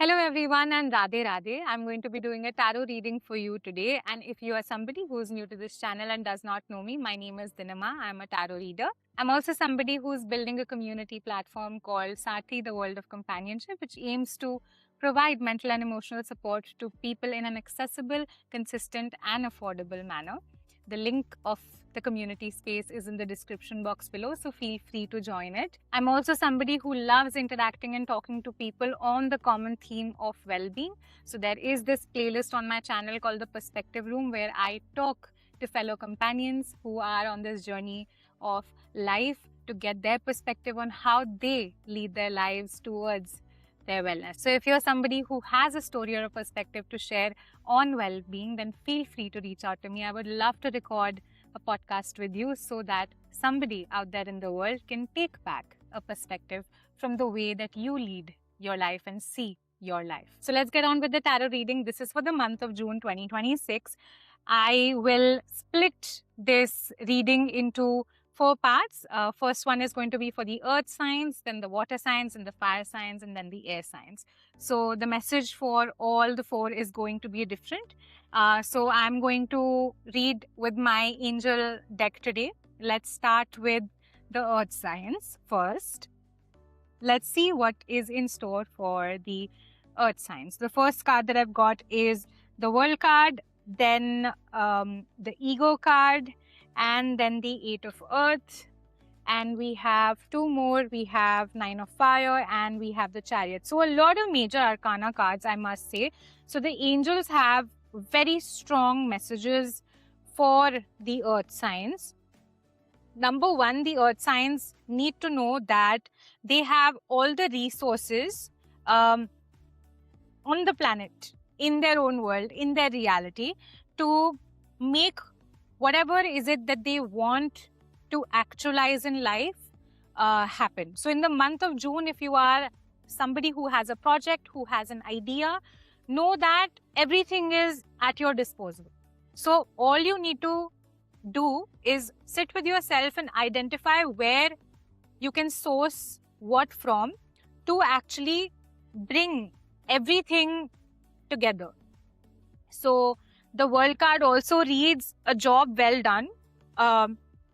Hello everyone and Radhe Radhe. I'm going to be doing a tarot reading for you today. And if you are somebody who's new to this channel and does not know me, my name is Dinama. I'm a tarot reader. I'm also somebody who's building a community platform called Sati, the World of Companionship, which aims to provide mental and emotional support to people in an accessible, consistent and affordable manner. The link of the community space is in the description box below, so feel free to join it. I'm also somebody who loves interacting and talking to people on the common theme of well-being. So there is this playlist on my channel called The Perspective Room where I talk to fellow companions who are on this journey of life to get their perspective on how they lead their lives towards their wellness. So if you're somebody who has a story or a perspective to share on well-being, then feel free to reach out to me. I would love to record a podcast with you so that somebody out there in the world can take back a perspective from the way that you lead your life and see your life. So let's get on with the tarot reading. This is for the month of June 2026. I will split this reading into 4 parts. First one is going to be for the earth signs, then the water signs, and the fire signs, and then the air signs. So the message for all the 4 is going to be different. So I'm going to read with my angel deck today. Let's start with the earth signs first. Let's see what is in store for the earth signs. The first card that I've got is the world card, then the ego card, and then the 8 of earth, and we have 2 more. We have 9 of fire and we have the chariot. So a lot of major arcana cards, I must say. So the angels have very strong messages for the earth signs. Number 1, the earth signs need to know that they have all the resources on the planet, in their own world, in their reality, to make whatever is it that they want to actualize in life happen. So in the month of June, if you are somebody who has a project, who has an idea, know that everything is at your disposal. So all you need to do is sit with yourself and identify where you can source what from to actually bring everything together. So the world card also reads a job well done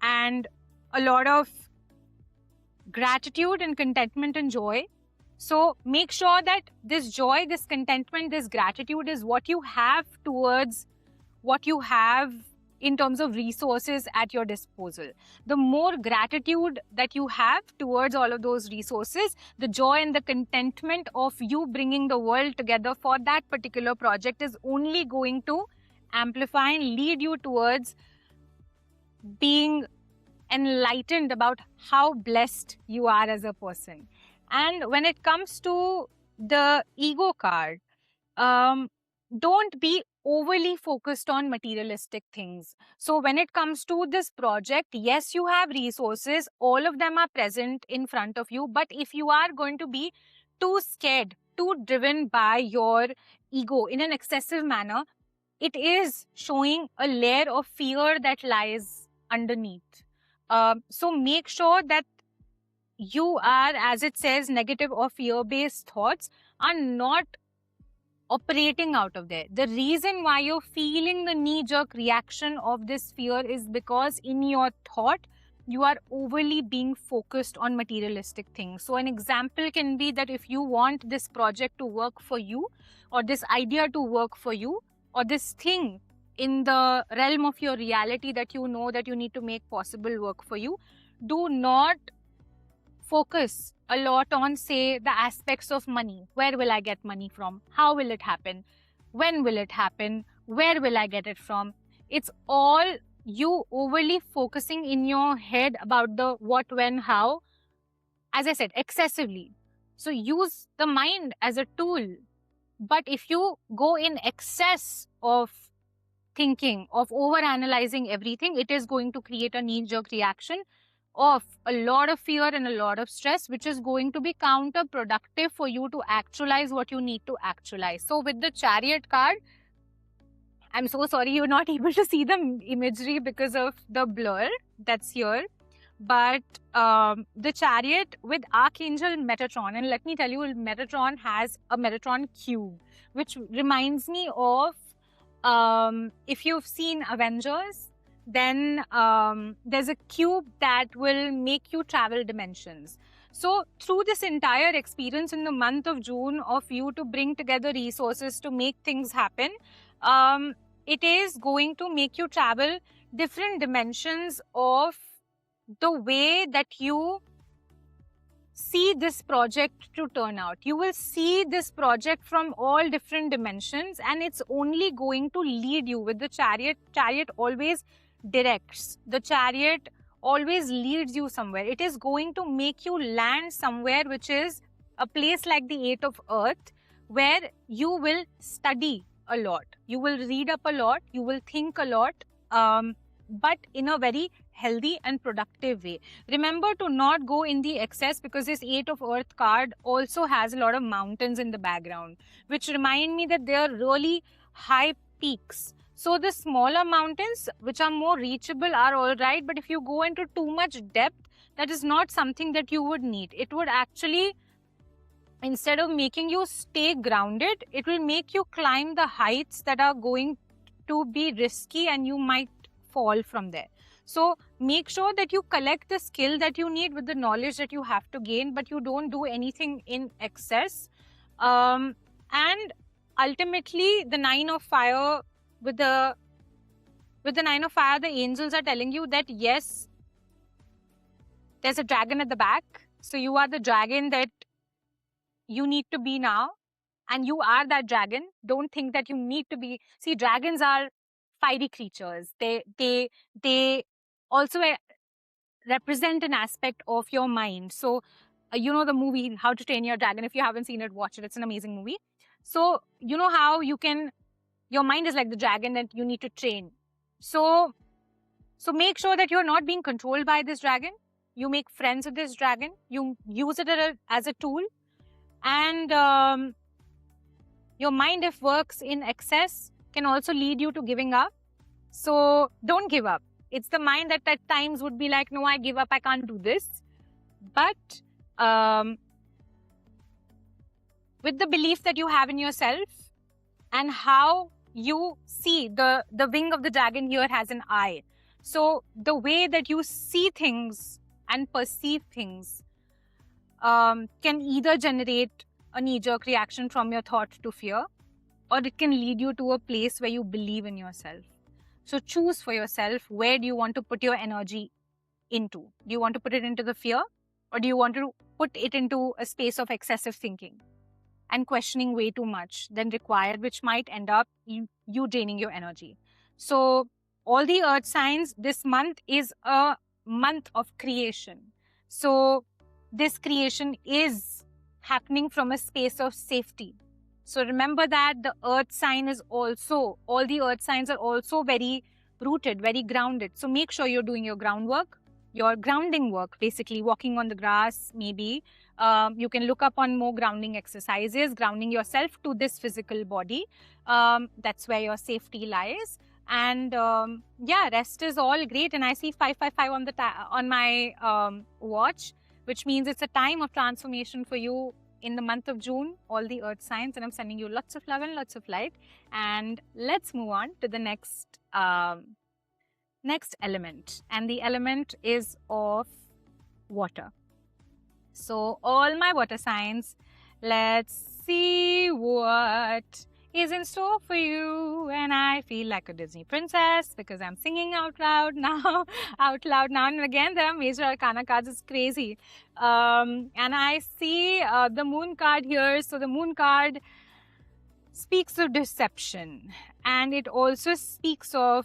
and a lot of gratitude and contentment and joy. So make sure that this joy, this contentment, this gratitude is what you have towards what you have in terms of resources at your disposal. The more gratitude that you have towards all of those resources, the joy and the contentment of you bringing the world together for that particular project is only going to amplify and lead you towards being enlightened about how blessed you are as a person. And when it comes to the ego card, don't be overly focused on materialistic things. So when it comes to this project, yes, you have resources, all of them are present in front of you, but if you are going to be too scared, too driven by your ego in an excessive manner, it is showing a layer of fear that lies underneath. So make sure that you are, as it says, negative or fear-based thoughts are not operating out of there. The reason why you're feeling the knee-jerk reaction of this fear is because in your thought, you are overly being focused on materialistic things. So an example can be that if you want this project to work for you, or this idea to work for you, or this thing in the realm of your reality that you know that you need to make possible work for you, do not focus a lot on, say, the aspects of money. Where will I get money from? How will it happen? When will it happen? Where will I get it from? It's all you overly focusing in your head about the what, when, how, as I said, excessively. So use the mind as a tool. But if you go in excess of thinking, of overanalyzing everything, it is going to create a knee-jerk reaction of a lot of fear and a lot of stress, which is going to be counterproductive for you to actualize what you need to actualize. So with the chariot card, I'm so sorry you're not able to see the imagery because of the blur that's here. but the chariot with Archangel Metatron, and let me tell you, Metatron has a Metatron cube, which reminds me of, if you've seen Avengers, then there's a cube that will make you travel dimensions. So through this entire experience in the month of June of you to bring together resources to make things happen, it is going to make you travel different dimensions of the way that you see this project to turn out. You will see this project from all different dimensions, and it's only going to lead you with the chariot. Chariot always directs. The chariot always leads you somewhere. It is going to make you land somewhere, which is a place like the 8 of Earth, where you will study a lot. You will read up a lot. You will think a lot, but in a very healthy and productive way. Remember to not go in the excess, because this 8 of Earth card also has a lot of mountains in the background, which remind me that they are really high peaks. So the smaller mountains, which are more reachable, are all right. But if you go into too much depth, that is not something that you would need. It would actually, instead of making you stay grounded, it will make you climb the heights that are going to be risky and you might fall from there. So make sure that you collect the skill that you need with the knowledge that you have to gain, but you don't do anything in excess. And ultimately, the 9 of Fire, with the 9 of Fire, the angels are telling you that yes, there's a dragon at the back. So you are the dragon that you need to be now, and you are that dragon. Don't think that you need to be. See, dragons are fiery creatures. They also represent an aspect of your mind. So you know the movie How to Train Your Dragon. If you haven't seen it, watch it. It's an amazing movie. So you know how your mind is like the dragon that you need to train. So make sure that you're not being controlled by this dragon. You make friends with this dragon. You use it as a tool. And your mind, if works in excess, can also lead you to giving up. So don't give up. It's the mind that at times would be like, no, I give up, I can't do this. But with the belief that you have in yourself and how you see, the wing of the dragon here has an eye. So the way that you see things and perceive things can either generate a knee-jerk reaction from your thought to fear, or it can lead you to a place where you believe in yourself. So choose for yourself, where do you want to put your energy into? Do you want to put it into the fear, or do you want to put it into a space of excessive thinking and questioning way too much than required, which might end up you draining your energy? So all the earth signs, this month is a month of creation. So this creation is happening from a space of safety. So remember that the earth sign is also, all the earth signs are also very rooted, very grounded. So make sure you're doing your groundwork, your grounding work, basically walking on the grass, maybe. You can look up on more grounding exercises, grounding yourself to this physical body. That's where your safety lies. And yeah, rest is all great. And I see 555 on my watch, which means it's a time of transformation for you in the month of June, all the earth signs. And I'm sending you lots of love and lots of light. And let's move on to the next element. And the element is of water. So all my water signs, let's see what is in store for you. And I feel like a Disney princess because I'm singing out loud now. And again, there are major arcana cards. It's crazy. And I see the moon card here. So the moon card speaks of deception, and it also speaks of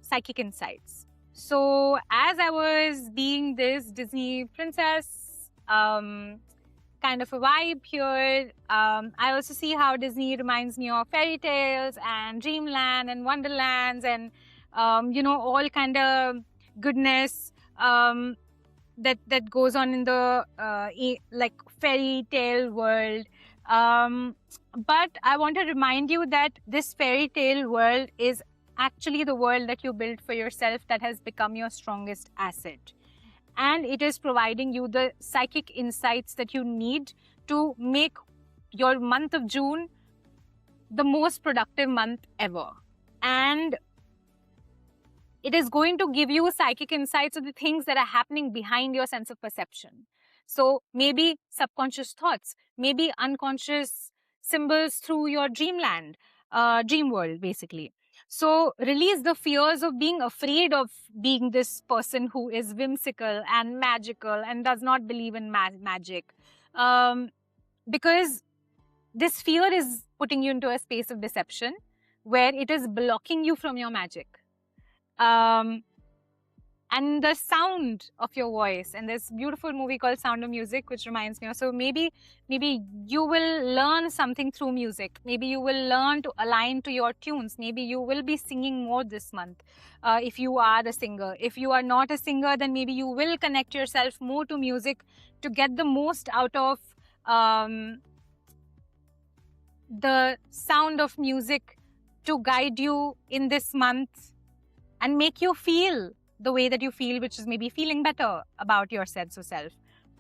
psychic insights. So as I was being this Disney princess kind of a vibe here, I also see how Disney reminds me of fairy tales and dreamland and wonderlands and you know, all kind of goodness that goes on in the like fairy tale world. But I want to remind you that this fairy tale world is actually the world that you built for yourself that has become your strongest asset. And it is providing you the psychic insights that you need to make your month of June the most productive month ever. And it is going to give you psychic insights of the things that are happening behind your sense of perception. So maybe subconscious thoughts, maybe unconscious symbols through your dreamland, dream world, basically. So release the fears of being afraid of being this person who is whimsical and magical and does not believe in magic. Because this fear is putting you into a space of deception where it is blocking you from your magic. And the sound of your voice, and this beautiful movie called Sound of Music, which reminds me of, so maybe you will learn something through music. Maybe you will learn to align to your tunes. Maybe you will be singing more this month if you are a singer. If you are not a singer, then maybe you will connect yourself more to music to get the most out of the sound of music to guide you in this month and make you feel the way that you feel, which is maybe feeling better about your sense of self.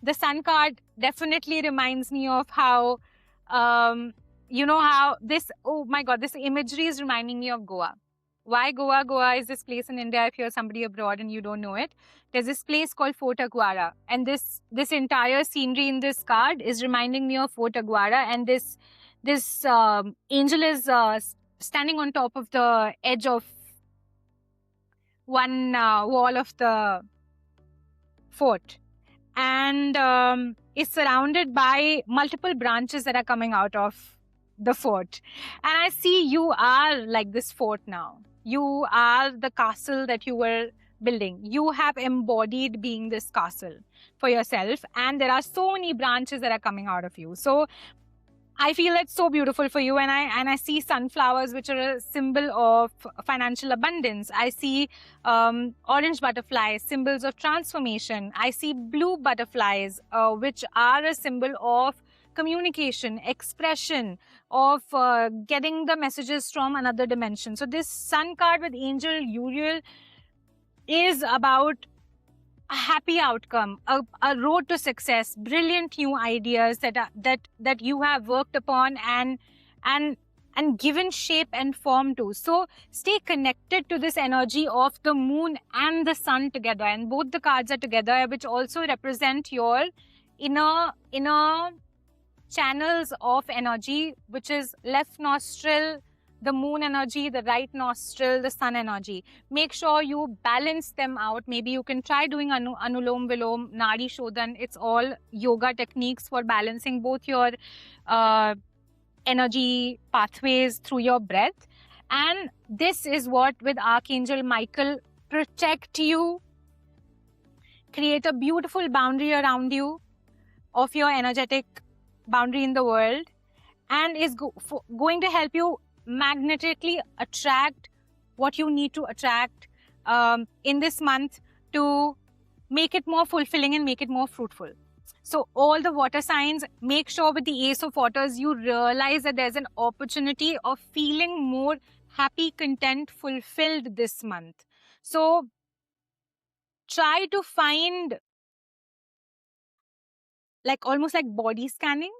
The Sun card definitely reminds me of how, how this, oh my God, this imagery is reminding me of Goa. Why Goa? Goa is this place in India, if you're somebody abroad and you don't know it. There's this place called Fort Aguada. And this entire scenery in this card is reminding me of Fort Aguada. And this angel is standing on top of the edge of one wall of the fort, and is surrounded by multiple branches that are coming out of the fort. And I see you are like this fort now. You are the castle that you were building. You have embodied being this castle for yourself, and there are so many branches that are coming out of you. So I feel it's so beautiful for you, and I see sunflowers, which are a symbol of financial abundance. I see orange butterflies, symbols of transformation. I see blue butterflies, which are a symbol of communication, expression, of getting the messages from another dimension. So this Sun card with Angel Uriel is about a happy outcome, a road to success, brilliant new ideas that you have worked upon and given shape and form to. So stay connected to this energy of the moon and the sun together, and both the cards are together, which also represent your inner channels of energy, which is left nostril, the moon energy, the right nostril, the sun energy. Make sure you balance them out. Maybe you can try doing Anulom Vilom, Nadi Shodhan. It's all yoga techniques for balancing both your energy pathways through your breath. And this is what, with Archangel Michael, protect you, create a beautiful boundary around you of your energetic boundary in the world, and is going to help you magnetically attract what you need to attract in this month to make it more fulfilling and make it more fruitful. So all the water signs, make sure with the Ace of Waters, you realize that there's an opportunity of feeling more happy, content, fulfilled this month. So try to find almost like body scanning.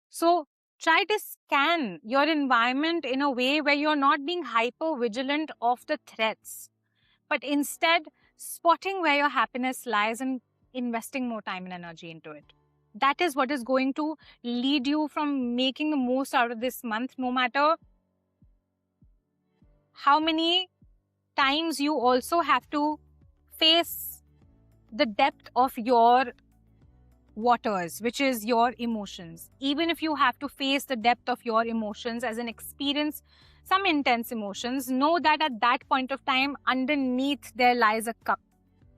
So try to scan your environment in a way where you're not being hyper vigilant of the threats, but instead spotting where your happiness lies and investing more time and energy into it. That is what is going to lead you from making the most out of this month, no matter how many times you also have to face the depth of your waters, which is your emotions. Even if you have to face the depth of your emotions as an experience, some intense emotions, know that at that point of time, underneath there lies a cup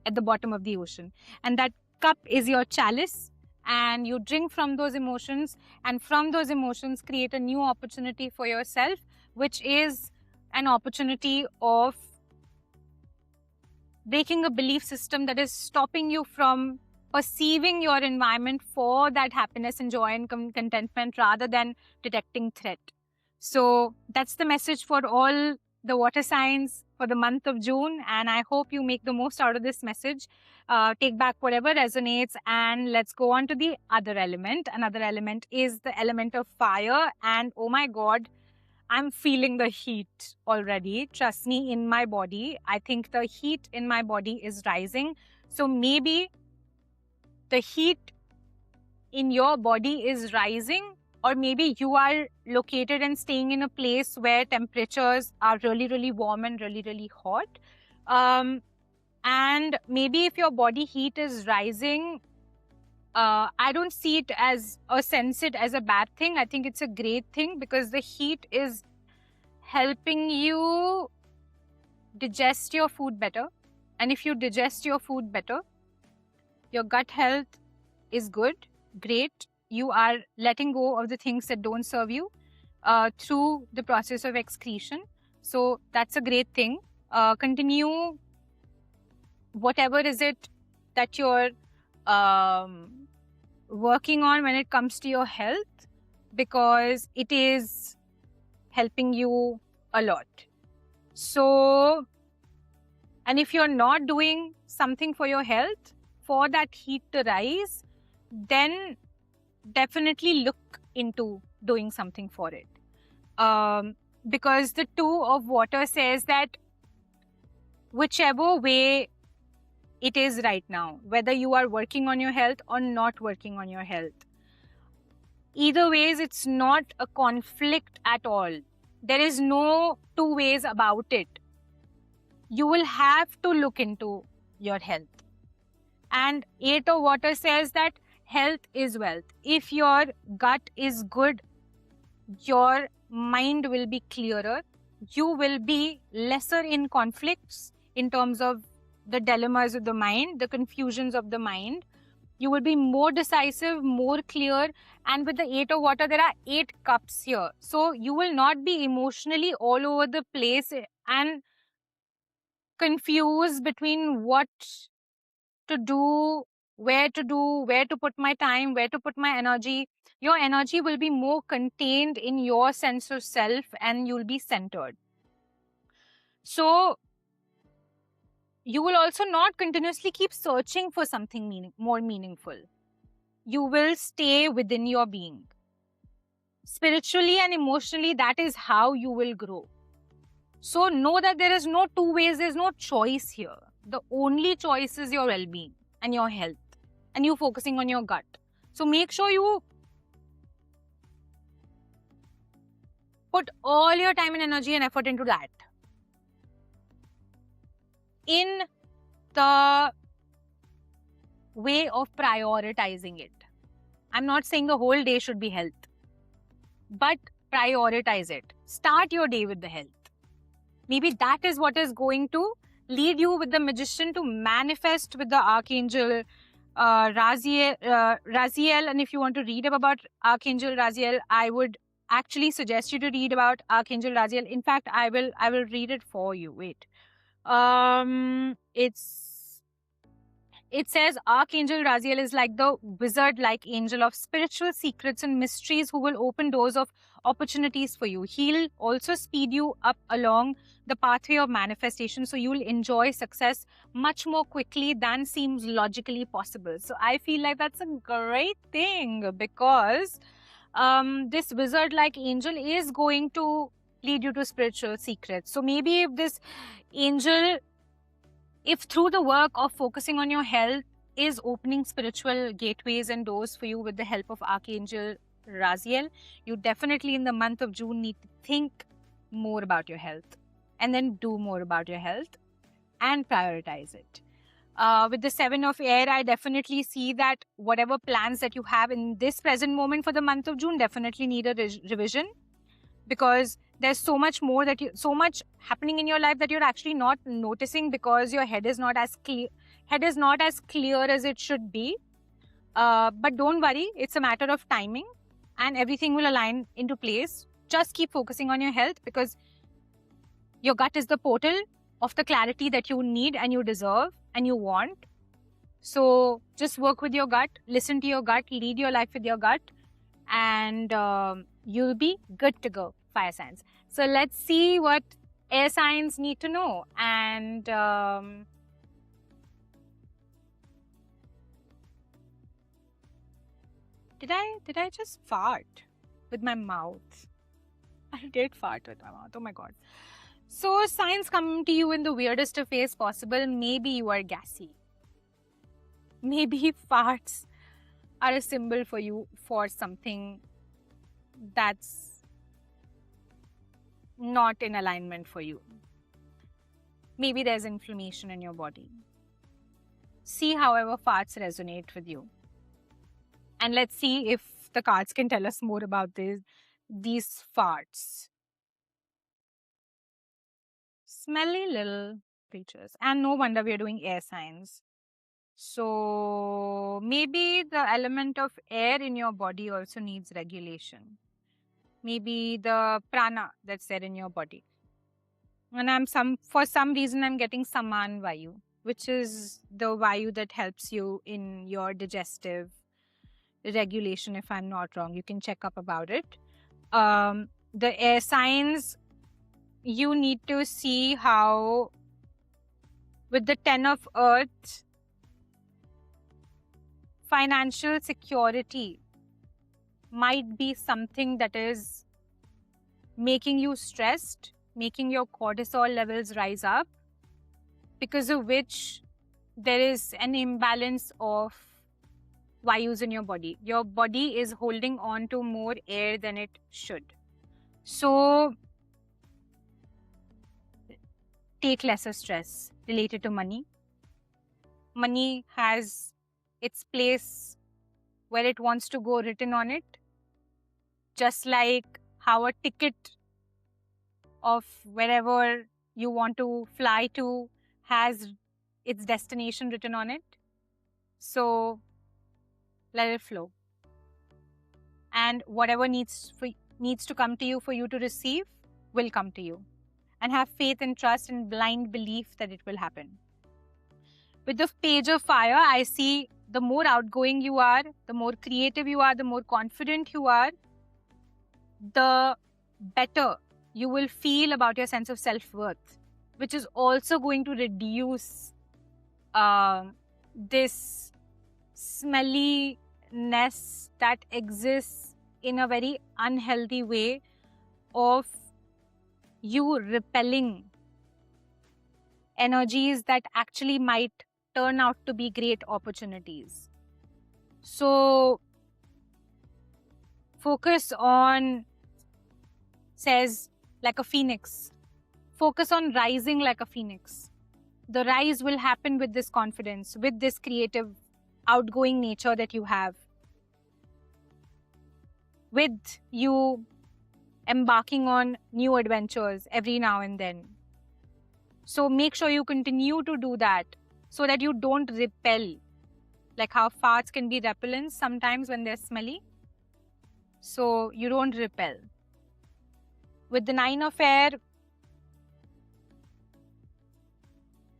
at the bottom of the ocean. And that cup is your chalice, and you drink from those emotions, and from those emotions create a new opportunity for yourself, which is an opportunity of breaking a belief system that is stopping you from perceiving your environment for that happiness and joy and contentment rather than detecting threat. So that's the message for all the water signs for the month of June, and I hope you make the most out of this message. Take back whatever resonates, and let's go on to the other element. Another element is the element of fire, and oh my God, I'm feeling the heat already. Trust me, in my body. I think the heat in my body is rising. So maybe the heat in your body is rising, or maybe you are located and staying in a place where temperatures are really, really warm and really, really hot. And maybe if your body heat is rising, I don't see it as or sense it as a bad thing. I think it's a great thing because the heat is helping you digest your food better. And if you digest your food better, your gut health is good, great. You are letting go of the things that don't serve you through the process of excretion. So that's a great thing. Continue whatever is it that you're working on when it comes to your health, because it is helping you a lot. So, and if you're not doing something for your health, for that heat to rise, then definitely look into doing something for it. Because the 2 of water says that whichever way it is right now, whether you are working on your health or not working on your health, either ways, it's not a conflict at all. There is no 2 ways about it. You will have to look into your health. And 8 of water says that health is wealth. If your gut is good, your mind will be clearer. You will be lesser in conflicts in terms of the dilemmas of the mind, the confusions of the mind. You will be more decisive, more clear. And with the 8 of water, there are 8 cups here. So you will not be emotionally all over the place and confused between what to do, where to put my time, where to put my energy. Your energy will be more contained in your sense of self and you'll be centered. So you will also not continuously keep searching for something more meaningful. You will stay within your being. Spiritually and emotionally, that is how you will grow. So know that there is no 2 ways, there's no choice here. The only choice is your well-being and your health and you focusing on your gut. So make sure you put all your time and energy and effort into that. In the way of prioritizing it. I'm not saying the whole day should be health, but prioritize it. Start your day with the health. Maybe that is what is going to lead you with the magician to manifest with the archangel Raziel. And if you want to read about Archangel Raziel, I would actually suggest you to read about Archangel Raziel. In fact, I will read it for you. Wait. It says Archangel Raziel is like the wizard-like angel of spiritual secrets and mysteries who will open doors of opportunities for you. He'll also speed you up along the pathway of manifestation, so you'll enjoy success much more quickly than seems logically possible. So I feel like that's a great thing because this wizard-like angel is going to lead you to spiritual secrets. So maybe if this angel, if through the work of focusing on your health is opening spiritual gateways and doors for you with the help of Archangel Raziel, you definitely in the month of June need to think more about your health and then do more about your health and prioritize it. With the 7 of air, I definitely see that whatever plans that you have in this present moment for the month of June definitely need a revision, because there's so much more so much happening in your life that you're actually not noticing because your head is not as clear as it should be. But don't worry, it's a matter of timing and everything will align into place. Just keep focusing on your health because your gut is the portal of the clarity that you need and you deserve and you want. So just work with your gut, listen to your gut, lead your life with your gut, and you'll be good to go, fire signs. So let's see what air signs need to know. And did I just fart with my mouth? I did fart with my mouth. Oh my god. So signs come to you in the weirdest of ways possible. Maybe you are gassy. Maybe farts are a symbol for you for something that's not in alignment for you. Maybe there's inflammation in your body. See however farts resonate with you. And let's see if the cards can tell us more about these farts. Smelly little creatures. And no wonder we're doing air signs. So maybe the element of air in your body also needs regulation. Maybe the prana that's there in your body. And for some reason I'm getting Saman Vayu, which is the Vayu that helps you in your digestive regulation, if I'm not wrong. You can check up about it. The air signs, you need to see how with the 10 of Earth, financial security might be something that is making you stressed, making your cortisol levels rise up, because of which there is an imbalance of Vayus in your body. Your body is holding on to more air than it should. So take lesser stress related to money. Money has its place where it wants to go written on it. Just like how a ticket of wherever you want to fly to has its destination written on it. So let it flow. And whatever needs to come to you for you to receive will come to you. And have faith and trust and blind belief that it will happen. With the Page of Fire, I see the more outgoing you are, the more creative you are, the more confident you are, the better you will feel about your sense of self-worth, which is also going to reduce this smelliness that exists in a very unhealthy way of you repelling energies that actually might turn out to be great opportunities. So focus on, says, like a phoenix. Focus on rising like a phoenix. The rise will happen with this confidence, with this creative, outgoing nature that you have, with you embarking on new adventures every now and then. So make sure you continue to do that so that you don't repel, like how farts can be repellents sometimes when they're smelly. So you don't repel. With the 9 of Air,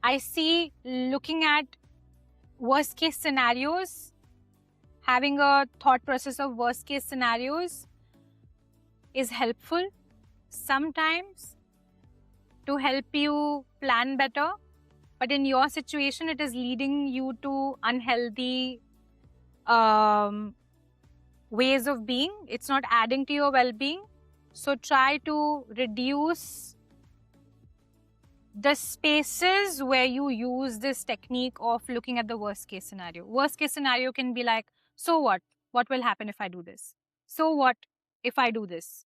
I see looking at worst case scenarios, having a thought process of worst case scenarios is helpful sometimes to help you plan better. But in your situation, it is leading you to unhealthy ways of being. It's not adding to your well-being. So try to reduce the spaces where you use this technique of looking at the worst case scenario. Worst case scenario can be like, so what? What will happen if I do this? So what if I do this?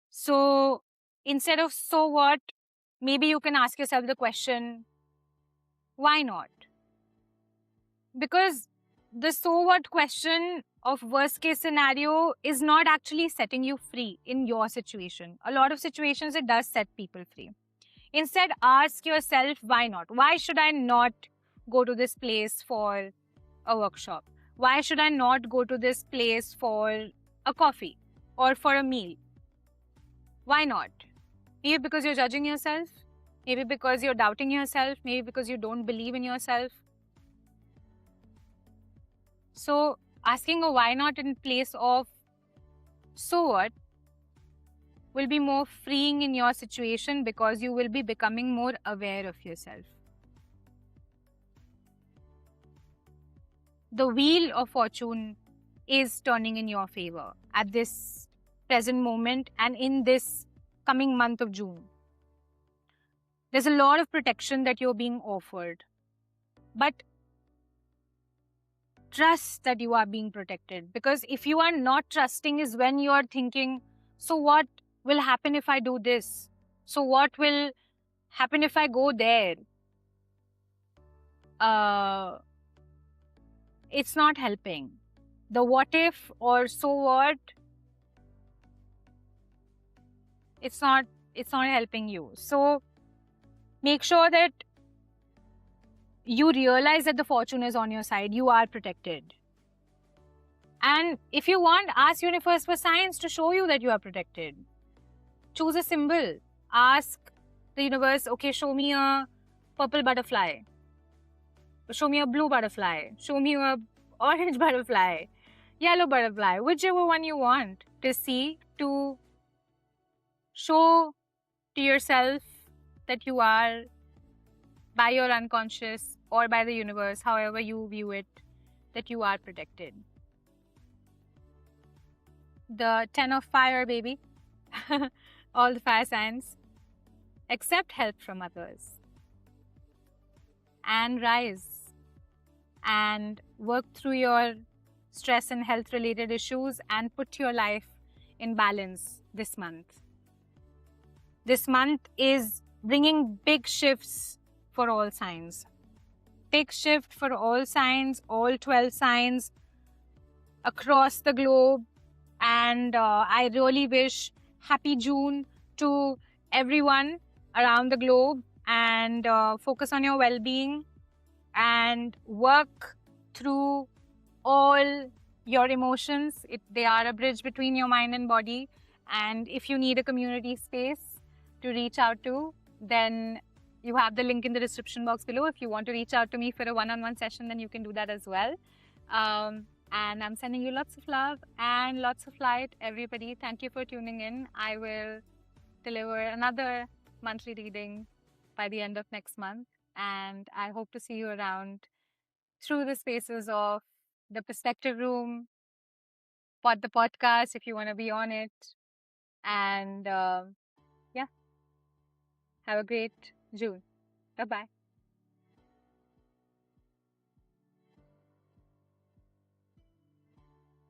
So instead of so what, maybe you can ask yourself the question, why not? Because the so what question of worst case scenario is not actually setting you free in your situation. A lot of situations it does set people free. Instead, ask yourself, why not? Why should I not go to this place for a workshop? Why should I not go to this place for a coffee or for a meal? Why not? Maybe because you're judging yourself. Maybe because you're doubting yourself. Maybe because you don't believe in yourself. So asking a why not in place of so what will be more freeing in your situation because you will be becoming more aware of yourself. The wheel of fortune is turning in your favor at this present moment and in this coming month of June. There's a lot of protection that you're being offered, but trust that you are being protected, because if you are not trusting is when you are thinking, so what will happen if I do this? So what will happen if I go there? It's not helping. The what if or so what, it's not helping you. So make sure that you realize that the fortune is on your side. You are protected. And if you want, ask universe for signs to show you that you are protected. Choose a symbol. Ask the universe, okay, show me a purple butterfly. Show me a blue butterfly. Show me a orange butterfly. Yellow butterfly. Whichever one you want to see, to show to yourself that you are, by your unconscious or by the universe, however you view it, that you are protected. The 10 of fire, baby. All the fire signs. Accept help from others. And rise. And work through your stress and health related issues and put your life in balance this month. This month is bringing big shifts for all signs. Big shift for all signs, all 12 signs across the globe. And I really wish happy June to everyone around the globe, and focus on your well-being and work through all your emotions. They are a bridge between your mind and body. And if you need a community space to reach out to, then you have the link in the description box below. If you want to reach out to me for a one-on-one session, then you can do that as well. And I'm sending you lots of love and lots of light, everybody. Thank you for tuning in. I will deliver another monthly reading by the end of next month. And I hope to see you around through the spaces of the Perspective Room, the podcast, if you want to be on it. And yeah, have a great June. Bye-bye.